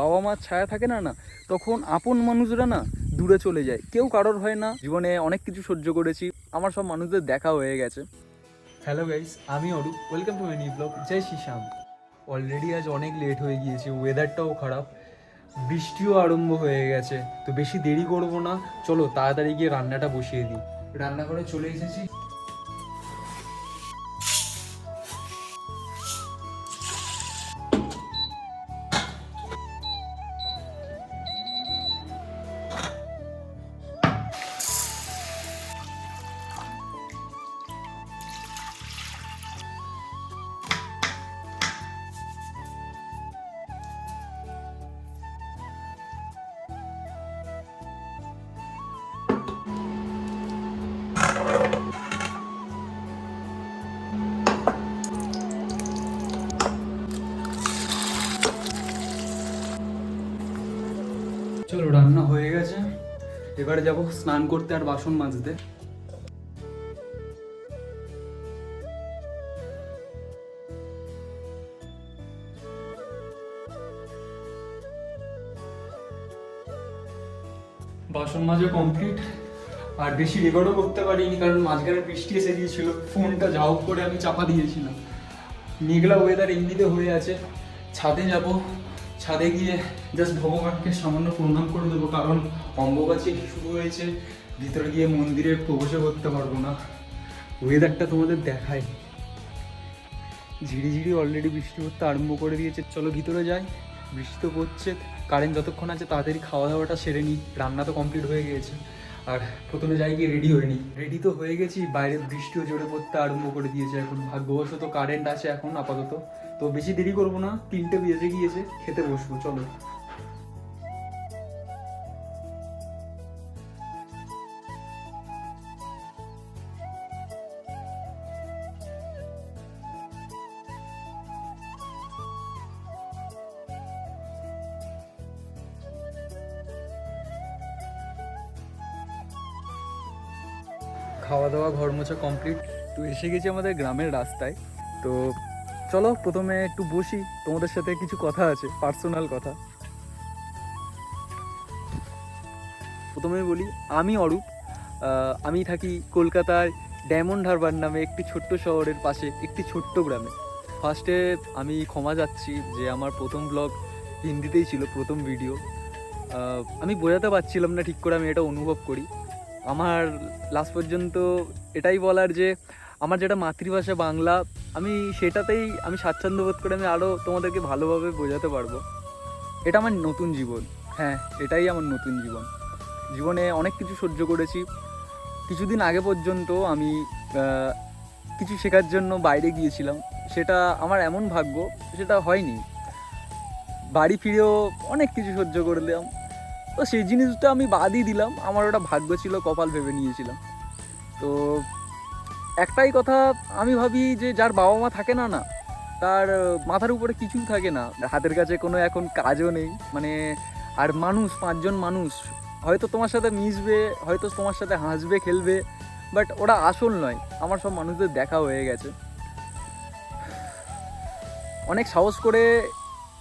বাবা মার ছায়া থাকে না, তখন আপন মানুষরা না দূরে চলে যায়, কেউ কারোর হয় না। জীবনে অনেক কিছু সহ্য করেছি, আমার সব মানুষদের দেখা হয়ে গেছে। হ্যালো গাইস, আমি Arup, welcome to my new blog. জয় শ্রীশ্যাম। অলরেডি আজ অনেক লেট হয়ে গিয়েছে, ওয়েদারটাও খারাপ, বৃষ্টিও আরম্ভ হয়ে গেছে। তো বেশি দেরি করব না, চলো তাড়াতাড়ি গিয়ে রান্নাটা বসিয়ে দিই। রান্নাঘরে চলে এসেছি। চলো রান্না হয়ে গেছে, এবারে যাব স্নান করতে আর বাসন মাজতে। বাসন মাজা কমপ্লিট, আর বেশি রেকর্ডও করতে পারিনি কারণ মাঝখানে বৃষ্টি এসে গিয়েছিল, ফোনটা যাও করে আমি চাপা দিয়েছিলাম। মেঘলা ওয়েদার এমনিতে হয়ে আছে। ছাদে যাব, ছাদে গিয়ে জাস্ট ভগবানকে সামান্য প্রণাম করে দেবো, কারণ অম্বুবাচী শুরু হয়েছে, ভিতরে গিয়ে মন্দিরে প্রবেশও করতে পারবো না। ওয়েদারটা তোমাদের দেখায়, ঝিরিঝিরি অলরেডি বৃষ্টি পড়তে আরম্ভ করে দিয়েছে। চলো ভিতরে যাই, বৃষ্টি তো পড়ছে, কারেন্ট যতক্ষণ আছে তাড়াতাড়ি খাওয়া দাওয়াটা সেরে নিই। রান্না তো কমপ্লিট হয়ে গিয়েছে, আর প্রথমে যাই গিয়ে রেডি হয়ে নিই। রেডি তো হয়ে গেছি, বাইরে বৃষ্টিও জোরে পড়তে আরম্ভ করে দিয়েছে। এখন ভাগ্যবশত কারেন্ট আছে এখন আপাতত, তো বেশি দেরি করবো না, 3টে বেজে গিয়েছে, খেতে বসবো চলো। খাওয়া দাওয়া ঘর মোছা কমপ্লিট, তো এসে গেছি আমাদের গ্রামের রাস্তায়। তো চলো প্রথমে একটু বসি, তোমাদের সাথে কিছু কথা আছে, পার্সোনাল কথা। প্রথমে বলি, আমি অরূপ, আমি থাকি কলকাতার ডায়মন্ড হারবার নামে একটি ছোট্ট শহরের পাশে একটি ছোট্ট গ্রামে। ফার্স্টে আমি ক্ষমা যাচ্ছি যে আমার প্রথম ব্লগ হিন্দিতেই ছিল, প্রথম ভিডিও। আমি বোঝাতে পারছিলাম না ঠিক করে, আমি এটা অনুভব করি। আমার লাস্ট পর্যন্ত এটাই বলার যে আমার যেটা মাতৃভাষা বাংলা, আমি সেটাতেই আমি স্বাচ্ছন্দ্য বোধ করে আমি আরও তোমাদেরকে ভালোভাবে বোঝাতে পারবো। এটা আমার নতুন জীবন, হ্যাঁ এটাই আমার নতুন জীবন। জীবনে অনেক কিছু সহ্য করেছি। কিছুদিন আগে পর্যন্ত আমি কিছু শেখার জন্য বাইরে গিয়েছিলাম, সেটা আমার এমন ভাগ্য সেটা হয়নি। বাড়ি ফিরেও অনেক কিছু সহ্য করলাম, তো সেই জিনিসটা আমি বাদই দিলাম, আমার ওটা ভাগ্য ছিল, কপাল ভেবে নিয়েছিলাম। তো একটাই কথা, আমি ভাবি যে যার বাবা মা থাকে না, তার মাথার উপরে কিছুই থাকে না, হাতের কাছে কোনো এখন কাজও নেই, মানে আর মানুষ 5জন মানুষ হয়তো তোমার সাথে মিশবে, হয়তো তোমার সাথে হাসবে খেলবে, বাট ওরা আসল নয়। আমার সব মানুষদের দেখা হয়ে গেছে। অনেক সাহস করে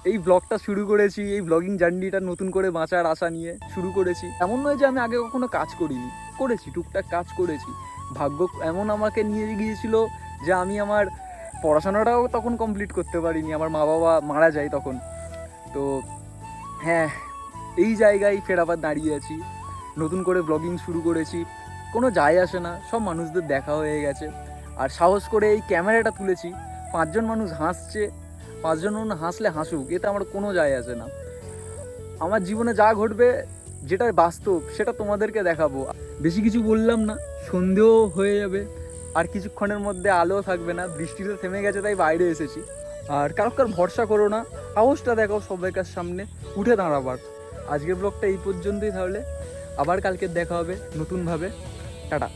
এই ব্লগটা শুরু করেছি, এই ব্লগিং জার্নিটা নতুন করে বাঁচার আশা নিয়ে শুরু করেছি। এমন নয় যে আমি আগে কখনো কাজ করিনি, করেছি, টুকটাক কাজ করেছি। ভাগ্য এমন আমাকে নিয়ে গিয়েছিল যে আমি আমার পড়াশোনাটাও তখন কমপ্লিট করতে পারিনি, আমার মা বাবা মারা যায় তখন। তো হ্যাঁ, এই জায়গায় ফের আবার দাঁড়িয়ে আছি, নতুন করে ব্লগিং শুরু করেছি। কোনো যায় আসে না, সব মানুষদের দেখা হয়ে গেছে। আর সাহস করে এই ক্যামেরাটা তুলেছি, 5জন মানুষ হাসছে, 5জন মানুষ হাসলে হাসুক, এতে আমার কোনো যায় আসে না। আমার জীবনে যা ঘটবে, যেটা বাস্তব সেটা তোমাদেরকে দেখাবো। বেশি কিছু বললাম না, সন্ধেও হয়ে যাবে, আর কিছুক্ষণের মধ্যে আলো থাকবে না, বৃষ্টিতে থেমে গেছে তাই বাইরে এসেছি। আর কারোর ভরসা করো না, সাহসটা দেখো সবাইকার সামনে উঠে দাঁড়াবার। আজকের ব্লগটা এই পর্যন্তই, তাহলে আবার কালকে দেখা হবে নতুনভাবে। টাটা।